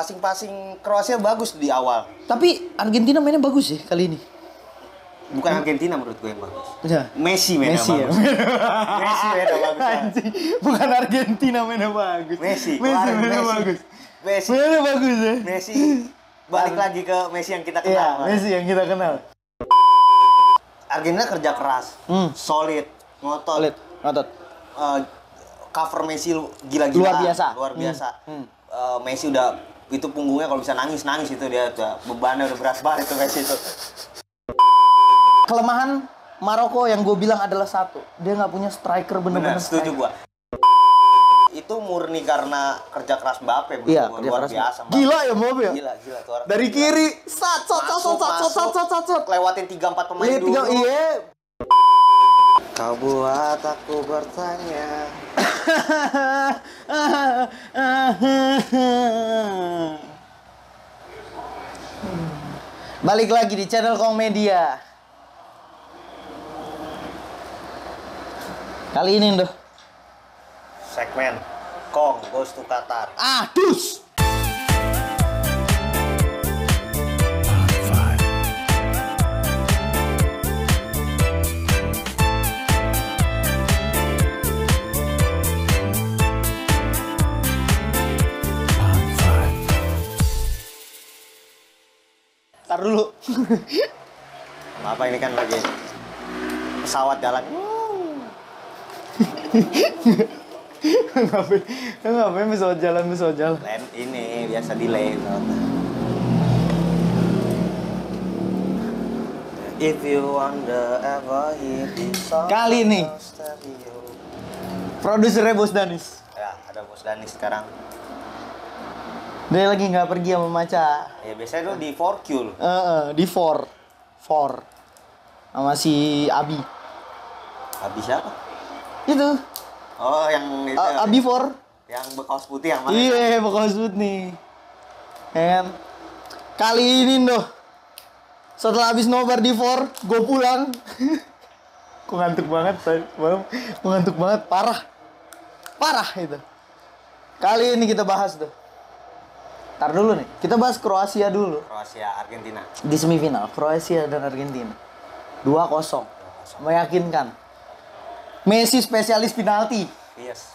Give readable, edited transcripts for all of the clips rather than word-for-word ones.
Passing Kroasia bagus di awal. Tapi Argentina mainnya bagus ya kali ini. Bukan Argentina menurut gue yang bagus. Ya. Messi mainnya bagus. Ya. Messi mainnya bagus. Anjing, bukan Argentina mainnya bagus. Messi mainnya bagus. Messi Mainnya bagus ya. Messi balik lagi ke Messi yang kita Iya, kenal. Messi yang kita kenal. Argentina kerja keras, solid, ngotot. Cover Messi gila-gila. Luar biasa. Messi udah itu punggungnya kalau bisa nangis itu dia udah bebannya udah berat banget itu Messi itu. Kelemahan Maroko yang gue bilang adalah satu, dia nggak punya striker bener-bener. Setuju gua. Itu murni karena kerja keras Mbappe, iya, luar biasa. Mbappe. Gila ya Mbappe ya? Gila tuh orang. Dari kiri, sat, lewatin 3-4 pemain dulu. Iya. Kau buat aku bertanya. Balik lagi di channel Kong Media. Kali ini tuh segmen Kong Goes to Qatar. Dus. Ntar dulu. Apa ini kan lagi pesawat jalan. Ngapain pesawat jalan. Land ini biasa delay. If you wonder ever hear this song. Kali ini produsernya Bos Danis. Ya, ada Bos Danis sekarang. Dia lagi nggak pergi sama Maca. Ya biasanya tuh di 4Q loh. Di 4 sama si Abi. Abi siapa? Itu. Oh, yang itu. Abi 4. Yang berkaos putih yang mana? Iya, berkaos putih nih. Kan. Kali ini doh. Setelah habis nobar di 4, gue pulang. Gue ngantuk banget, gue ngantuk banget, parah itu. Kali ini kita bahas tuh. Ntar dulu nih, kita bahas Kroasia dulu. Kroasia, Argentina. Di semifinal, Kroasia dan Argentina. 2-0. Meyakinkan. Messi spesialis penalti. Yes.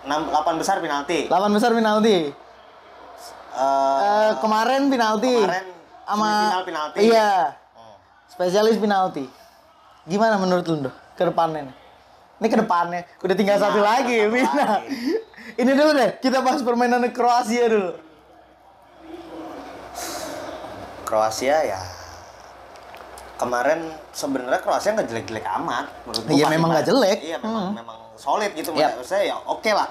8 besar penalti. 8 besar penalti. Kemarin penalti. Semifinal penalti. Iya. Spesialis penalti. Gimana menurut lu, Doh? Ke depannya nih. Ini ke depannya. Udah tinggal satu lagi, Mina. Ini dulu deh, kita bahas permainan Kroasia dulu. Kroasia ya kemarin sebenarnya Kroasia nggak jelek-jelek amat menurut gue. Iya memang nggak jelek. Iya memang solid gitu. Menurut saya ya oke lah.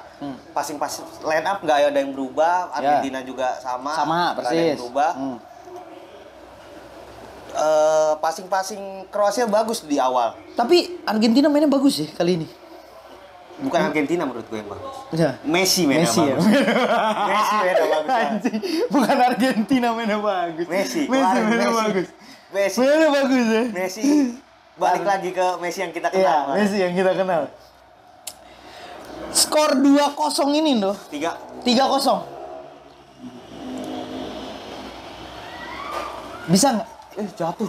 Passing line up nggak ada yang berubah. Argentina juga sama persis. Nggak ada yang berubah. Passing Kroasia bagus di awal. Tapi Argentina mainnya bagus ya kali ini. Bukan Argentina menurut gue yang bagus. Ya. Messi mainnya bagus. Messi mainnya bagus. Anjing, bukan Argentina mainnya bagus. Messi mainnya bagus. Messi mainnya bagus ya. Messi balik lagi ke Messi yang kita kenal. Iya, Messi yang kita kenal. Skor 2-0 ini loh. 3-0. Bisa nggak? Jatuh.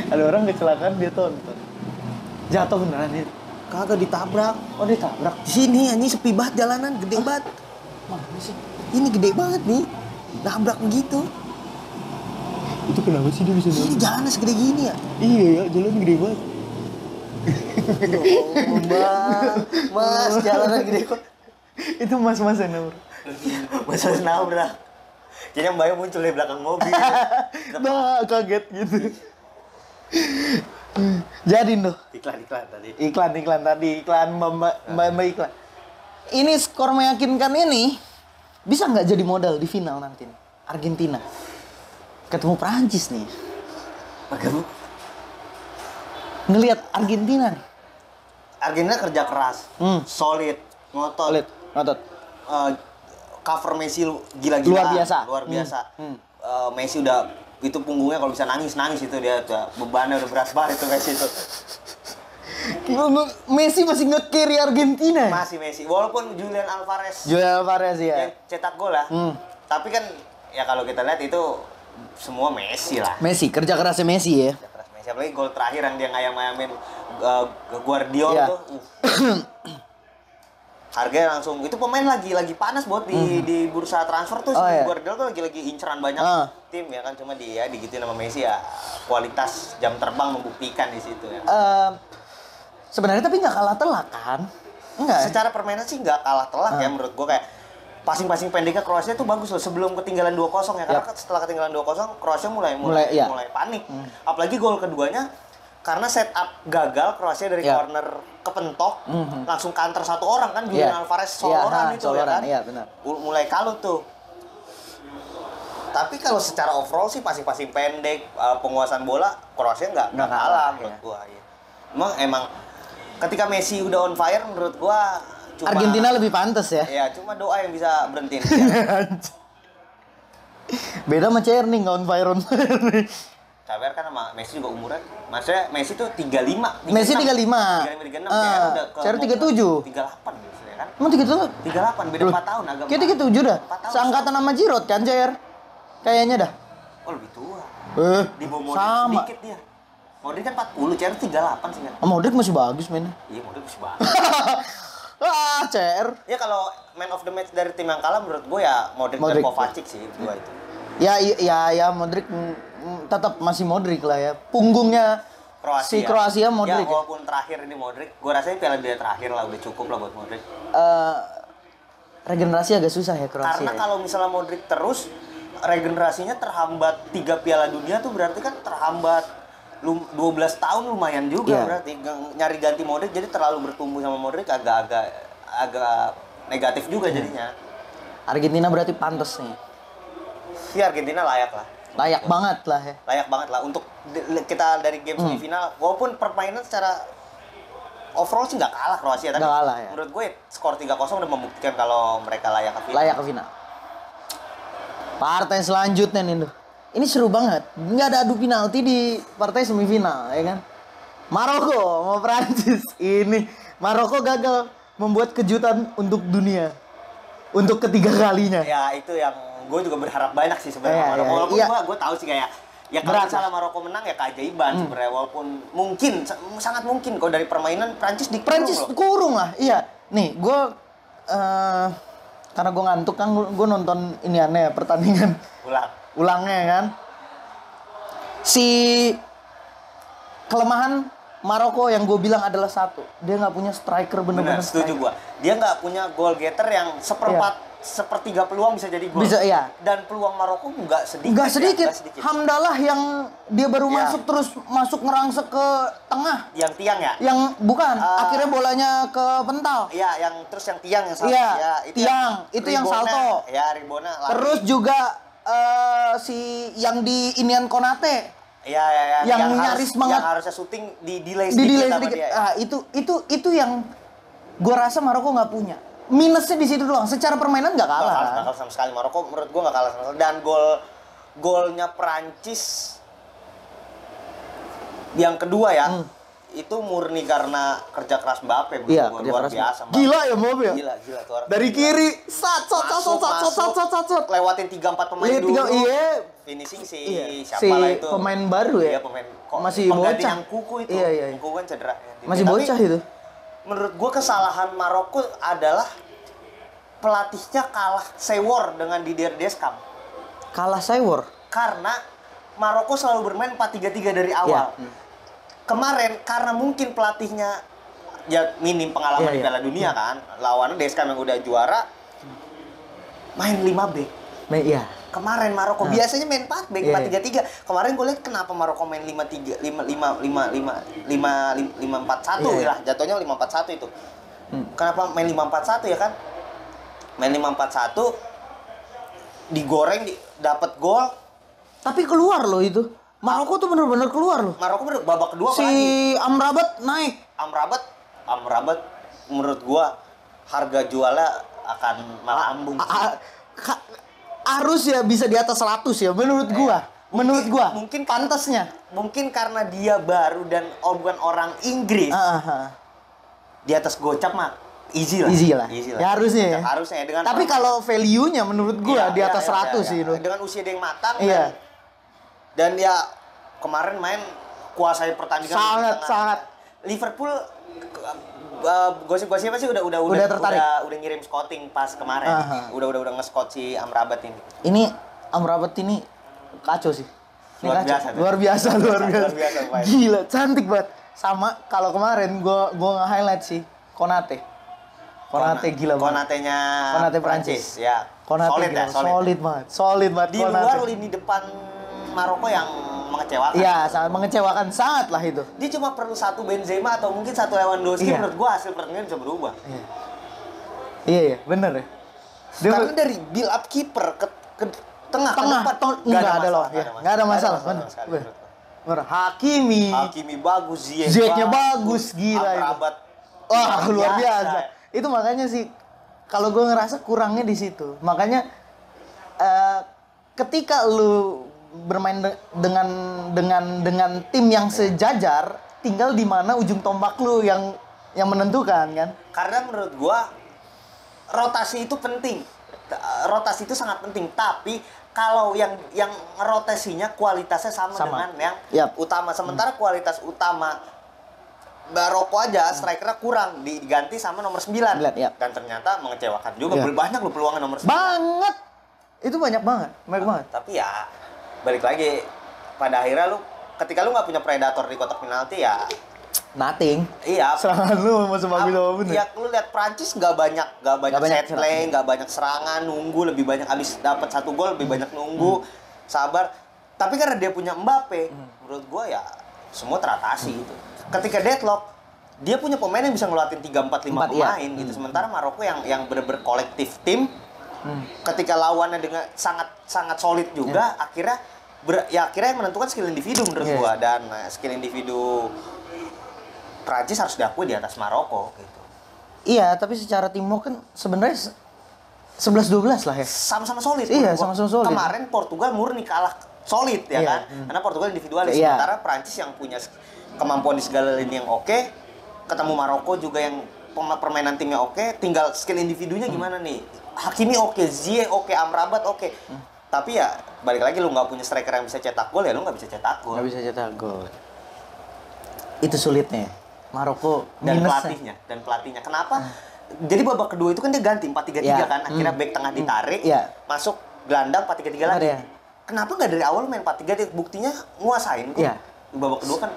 Ada orang kecelakaan dia tonton. Jatuh beneran dia. Kagak ditabrak. Oh ditabrak. Di sini anjing sepi banget jalanan, gede banget. Mana sih? Ini gede banget nih. Nabrak begitu. Itu kenapa sih dia bisa nabrak? Ini jalannya segede gini ya? Iya ya, jalan gede banget. Oh, Bang. Mas, jalannya gede kok. Itu mas-mas yang nabrak. Mas nabrak. Jadi Mbaknya muncul di belakang mobil. Nah, kaget gitu. Jadi tuh. Iklan tadi. Iklan tadi, Mbak iklan. Ini skor meyakinkan ini bisa nggak jadi modal di final nanti nih? Argentina ketemu Prancis nih. Bagaimana? Ngelihat Argentina nih. Argentina kerja keras, solid, ngotot. Cover Messi gila-gila. Luar biasa. Messi udah itu punggungnya kalau bisa nangis itu dia udah bebannya udah berat banget itu Messi itu. Messi masih nge-carry Argentina. Masih Messi. Walaupun Julian Alvarez Ya. yang cetak gol lah. Tapi kan ya kalau kita lihat itu semua Messi lah. Messi, kerja kerasnya Messi ya. Kerja keras Messi. Apalagi gol terakhir yang dia ngayam-ngayamin Guardiola Iya. tuh. Harganya langsung itu pemain lagi panas buat di bursa transfer tuh Iya. Guardiola tuh lagi inceran banyak tim ya kan, cuma dia digituin sama Messi ya kualitas jam terbang membuktikan di situ ya. Sebenarnya tapi nggak kalah telak kan? Enggak. Secara permainan sih nggak kalah telak ya menurut gua, kayak passing pendeknya Kroasia tuh bagus loh sebelum ketinggalan 2-0 ya, karena setelah ketinggalan 2-0 Kroasia mulai panik. Apalagi gol keduanya karena setup gagal Kroasia dari corner kepentok, langsung counter satu orang kan, Julian Alvarez soloran itu ya kan. Iya, benar. Mulai kalut tuh. Tapi kalau secara overall sih passing pendek, penguasaan bola Kroasia nggak kalah menurut gua ya. Emang ketika Messi udah on fire menurut gua cuma Argentina lebih pantas ya. Iya, cuma doa yang bisa berhentiin. Beda sama Cerny, nggak on fire nih. Caber kan sama Messi juga umuran. Maksudnya Messi tuh 35. Messi 35. 36. Caber 37. 38 gitu ya kan. Emang 37? 38, beda 4 tahun agak. Kayak 37 dah. Seangkatan sama Giroud kan, Cer? Kayaknya dah. Oh, lebih tua. Di bawah Modric sama. sedikit dia. Modric kan 40, Caber 38 sih kan. Modric masih bagus mainnya. Iya, Modric masih bagus. Cer. Ya kalau man of the match dari tim yang kalah menurut gue ya Modric dan Kovacic sih dua itu. Ya Modric tetap masih Modric lah ya. Punggungnya Kroasia Modric. Ya walaupun terakhir ini Modric, gue rasanya Piala Dunia terakhir lah udah cukup lah buat Modric. Regenerasi agak susah ya Kroasia. Karena kalau misalnya Modric terus regenerasinya terhambat 3 Piala Dunia tuh berarti kan terhambat 12 tahun lumayan juga berarti. Nyari ganti Modric jadi terlalu bertumbuh sama Modric agak negatif juga jadinya. Argentina berarti pantas nih. Ya Argentina layak lah. Layak banget lah ya. Layak banget lah untuk kita dari game semifinal. Walaupun permainan secara overall sih nggak kalah Kroasia, tapi kalah, ya. menurut gue skor 3-0 udah membuktikan kalau mereka layak ke final. Layak ke final. Partai selanjutnya nih tuh. Ini seru banget. Nggak ada adu penalti di partai semifinal, ya kan? Maroko sama Prancis. Ini Maroko gagal membuat kejutan untuk dunia. Untuk ketiga kalinya. Ya itu yang gue juga berharap banyak sih sebenarnya Maroko. Walaupun gue tahu sih kayak ya kalau misalnya Maroko menang ya keajaiban sebenarnya, walaupun mungkin sangat mungkin kalau dari permainan Prancis dikurung lah. Iya. Nih, gue karena gue ngantuk kan gue nonton ini aneh pertandingan ulangnya kan. Si kelemahan Maroko yang gue bilang adalah satu, dia nggak punya striker bener-bener. Setuju gue. Dia nggak punya goal getter yang sepertiga peluang bisa jadi gol. Bisa, iya. Dan peluang Maroko nggak sedikit. Nggak sedikit. Hamdalah yang dia baru masuk ngerangsek ke tengah. Yang tiang ya? Yang bukan. Akhirnya bolanya ke pental. Iya, yang terus yang tiang yang salto. Iya, ya, tiang. Itu yang salto. Ya, Ribona. Terus juga si yang di Inian Konate. Iya. Yang nyaris banget. Yang harusnya syuting di delay sedikit. Dia, ya. Itu yang gue rasa Maroko nggak punya. Minusnya di situ doang. Secara permainan nggak kalah. Nggak kalah sama sekali. Maroko menurut gue nggak kalah sama sekali. Dan golnya Prancis yang kedua ya, itu murni karena kerja keras Mbappe. Iya, luar biasa. Mbappe. Gila ya Mbappe ya. Gila tuh orang. Dari kiri, sat. Lewatin 3-4 pemain dulu. Iya. Finishing siapa lah itu? Pemain baru ya. Iya, pemain masih bocah. Yang Kuku itu. Iya. Kuku kan cedera. Masih bocah itu. Menurut gue kesalahan Maroko adalah pelatihnya kalah sewor dengan Didier Deschamps. Kalah sewor? Karena Maroko selalu bermain 4-3-3 dari awal. Ya. Kemarin karena mungkin pelatihnya ya minim pengalaman di Piala Dunia kan, lawannya Deschamps yang udah juara main 5 back. Iya. Kemarin Maroko biasanya main 4 back 4-3-3. Kemarin gue lihat kenapa Maroko main 5-4-1 lah. Jatuhnya 5-4-1 itu. Kenapa main 5-4-1 ya kan? Main 5-4-1 digoreng dapat gol tapi keluar loh itu. Maroko tuh bener-bener keluar loh. Maroko babak kedua si Amrabat naik. Amrabat menurut gua harga jualnya akan melambung. Harus ya bisa di atas 100 ya menurut gua. menurut gua mungkin pantasnya. Mungkin karena dia baru dan bukan orang Inggris. Di atas gocap mah easy lah. Ya harusnya ya. Harusnya dengan tapi kalau value-nya menurut gua di atas 100 sih. Dengan usia dia yang matang Iya. dan ya kemarin main kuasai pertandingan sangat Liverpool gosip-gosipnya sih udah tertarik. Udah ngirim scouting pas kemarin. Udah nge-scout si Amrabat ini. Ini Amrabat ini kacau sih. Luar biasa. Gila, cantik banget. Sama kalau kemarin gua nge-highlight sih Konate gila banget. Konate Prancis. Ya. Konate solid banget. Di luar lini depan Maroko yang mengecewakan. Iya, sangat mengecewakan sangat lah itu. Dia cuma perlu satu Benzema atau mungkin satu Lewandowski. Menurut gua hasil pertandingan bisa berubah. Iya, bener ya. Karena dari build up kiper ke tengah nggak ada masalah. Bener. Hakimi bagus, Ziyech-nya bagus, gila itu. Wah, luar biasa. Itu makanya sih kalau gue ngerasa kurangnya di situ. Makanya ketika lu bermain dengan tim yang sejajar, tinggal di mana ujung tombak lu yang menentukan kan. Karena menurut gua rotasi itu penting. Rotasi itu sangat penting, tapi kalau yang rotasinya kualitasnya sama dengan yang utama. Sementara kualitas utama Maroko aja strikernya kurang, diganti sama nomor 9. Dan ternyata mengecewakan juga. Banyak lu peluangnya nomor 9. Banget. Itu banyak banget. Tapi ya balik lagi pada akhirnya ketika lu nggak punya predator di kotak penalti ya nothing. Iya. Serangan lu masih bagus bener. Ya lu lihat Prancis nggak banyak set play, nggak banyak serangan, nunggu lebih banyak, abis dapat 1 gol lebih banyak nunggu, sabar. Tapi karena dia punya Mbappe, menurut gua ya semua teratasi itu. Ketika deadlock, dia punya pemain yang bisa ngeluatin 3-4-5 pemain gitu. Sementara Maroko yang bener-bener kolektif tim, ketika lawannya dengan sangat solid juga, akhirnya yang menentukan skill individu menurut gua. Dan skill individu Prancis harus diakui di atas Maroko gitu. Iya, tapi secara teamwork kan sebenarnya 11-12 lah ya. Sama-sama solid. Iya, sama-sama solid. Kemarin Portugal murni kalah solid ya kan. Karena Portugal individualis. Sementara Prancis yang punya kemampuan di segala lini yang oke, ketemu Maroko juga yang permainan timnya oke, tinggal skill individunya gimana nih. Hakimi oke, Ziyech oke, Amrabat oke. Tapi ya balik lagi lu nggak punya striker yang bisa cetak gol, ya lu nggak bisa cetak gol. Nggak bisa cetak gol. Itu sulitnya. Maroko dan pelatihnya. Kenapa? Jadi babak kedua itu kan dia ganti 4-3-3 kan. Akhirnya back tengah ditarik, masuk gelandang 4-3-3 lagi. Kenapa nggak dari awal main 4-3? Buktinya nguasain kok. Di babak kedua kan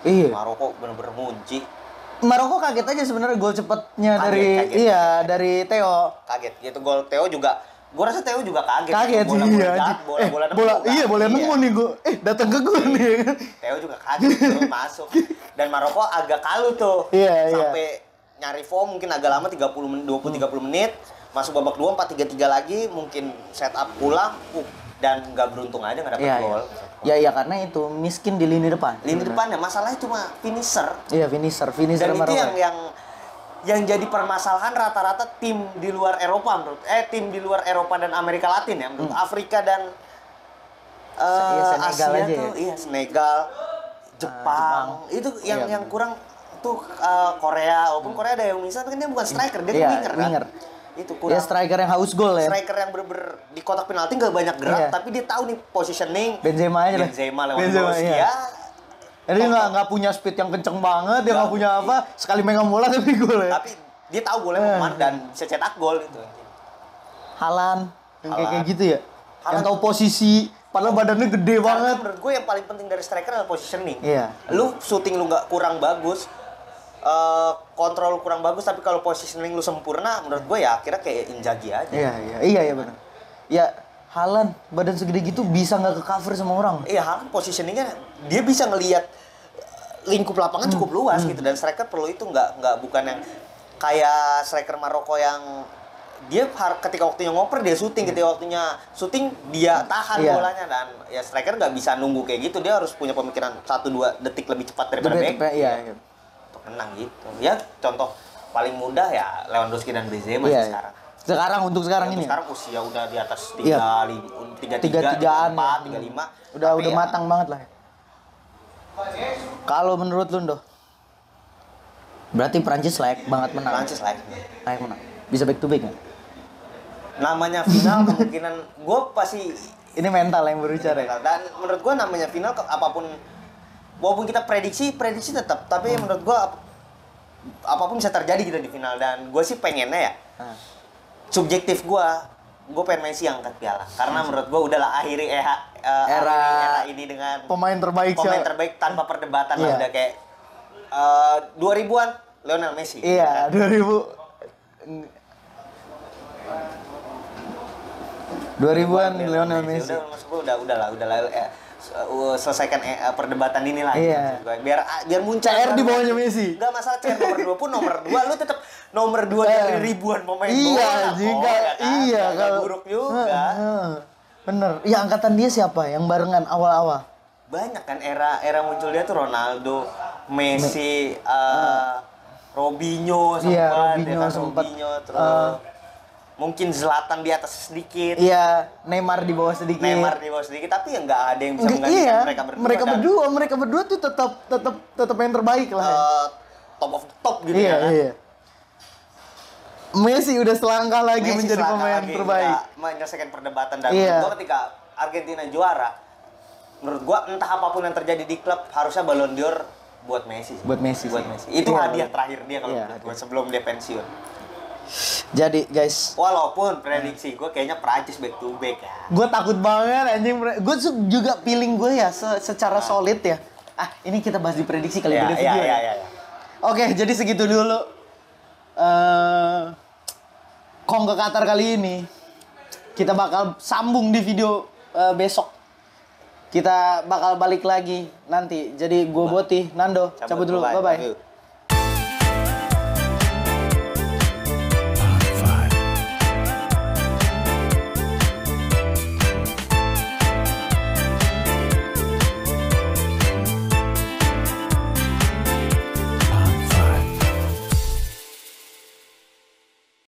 Maroko bener-bener ngunci. Maroko kaget aja sebenarnya gol cepatnya dari Theo. Kaget. Itu gol Theo juga. Gua rasa Theo juga kaget. Bola nemu nih gua. Datang ke gua nih. Theo juga kaget terus masuk. Dan Maroko agak kalut tuh. Sampai nyari form mungkin agak lama 20-30 menit. Masuk babak 2 4-3-3 lagi, mungkin setup pulang dan nggak beruntung aja nggak dapet gol. Ya karena itu miskin di lini depan. Lini depannya masalahnya cuma finisher. Iya, finisher Dan Maroko. Itu yang jadi permasalahan rata-rata tim di luar Eropa tim di luar Eropa dan Amerika Latin ya menurut Afrika dan Senegal Asia aja tuh Senegal, Jepang. Itu yang kurang tuh Korea. Walaupun Korea ada yang misalnya kan dia bukan striker, dia winger kan. Itu kurang. Dia striker yang haus gol ya. Striker yang di kotak penalti nggak banyak gerak, tapi dia tahu nih positioning. Benzema Lewandowski ya. Jadi nggak punya speed yang kenceng banget, dia nggak punya apa, sekali megang bola tapi gol ya. Tapi dia tahu golnya kemana dan bisa cetak gol itu. Haaland kayak gitu ya. Yang tahu posisi, padahal badannya gede banget. Menurut gue yang paling penting dari striker adalah positioning. Iya. Lu shooting lu nggak kurang bagus, kontrol kurang bagus, tapi kalau positioning lu sempurna, menurut gue ya akhirnya kayak Inzaghi aja. Iya benar. Ya Haaland badan segede gitu bisa nggak ke cover sama orang. Iya, Haaland positioningnya dia bisa ngelihat lingkup lapangan cukup luas gitu, dan striker perlu itu nggak bukan yang kayak striker Maroko yang dia ketika waktunya ngoper dia syuting, ketika waktunya syuting dia tahan bolanya, dan ya striker nggak bisa nunggu kayak gitu, dia harus punya pemikiran 1-2 detik lebih cepat daripada back untuk menang gitu. Ya contoh paling mudah ya Lewandowski dan Benzema sekarang. Untuk sekarang ini. Sekarang usia udah di atas 3-3-an, 35. Udah matang banget lah. Kalau menurut lu, Ndo, berarti Prancis layak banget menang. Prancis layak menang. Bisa back to back nggak? Namanya final kemungkinan gue pasti ini mental yang berbicara. Dan menurut gue namanya final apapun, walaupun kita prediksi tetap, tapi menurut gue apapun bisa terjadi gitu di final. Dan gue sih pengennya ya, subjektif gue pengen Messi yang angkat piala. Karena menurut gue udahlah akhiri era ini dengan pemain terbaik tanpa perdebatan lah. Udah kayak 2000-an Lionel Messi. Iya, kan? 2000-an Lionel Messi. Udah, maksud gue udah selesaikan perdebatan ini lah. Iya. Biar muncul CR di bawahnya Messi. Enggak masalah CR nomor 2 pun nomor 2 lu tetap nomor 2 dari ribuan pemain bola. Iya, kalau buruk juga. Bener. Ya angkatan dia siapa yang barengan awal-awal? Banyak kan era muncul dia tuh Ronaldo, Messi, Robinho sempat, Robinho terus mungkin Zlatan di atas sedikit. Iya, Neymar di bawah sedikit. Tapi ya nggak ada yang bisa menggantikan mereka berdua. Mereka berdua tuh tetap yang terbaik lah. Top of the top gitu kan. Iya. Messi udah selangkah lagi menjadi pemain terbaik. Menyelesaikan perdebatan dan menurut gua ketika Argentina juara, menurut gua entah apapun yang terjadi di klub harusnya Ballon d'Or buat Messi. Itu hadiah terakhir dia kalau menurut gua sebelum dia pensiun. Jadi guys, walaupun prediksi gue kayaknya Prancis back to back ya. Gue takut banget anjing. Gue juga feeling gue ya secara solid ya. Ini kita bahas di prediksi kali beda video ya. Oke, jadi segitu dulu. Kong ke Qatar kali ini. Kita bakal sambung di video besok. Kita bakal balik lagi nanti. Jadi gue Boti, Nando, cabut dulu. Bye bye.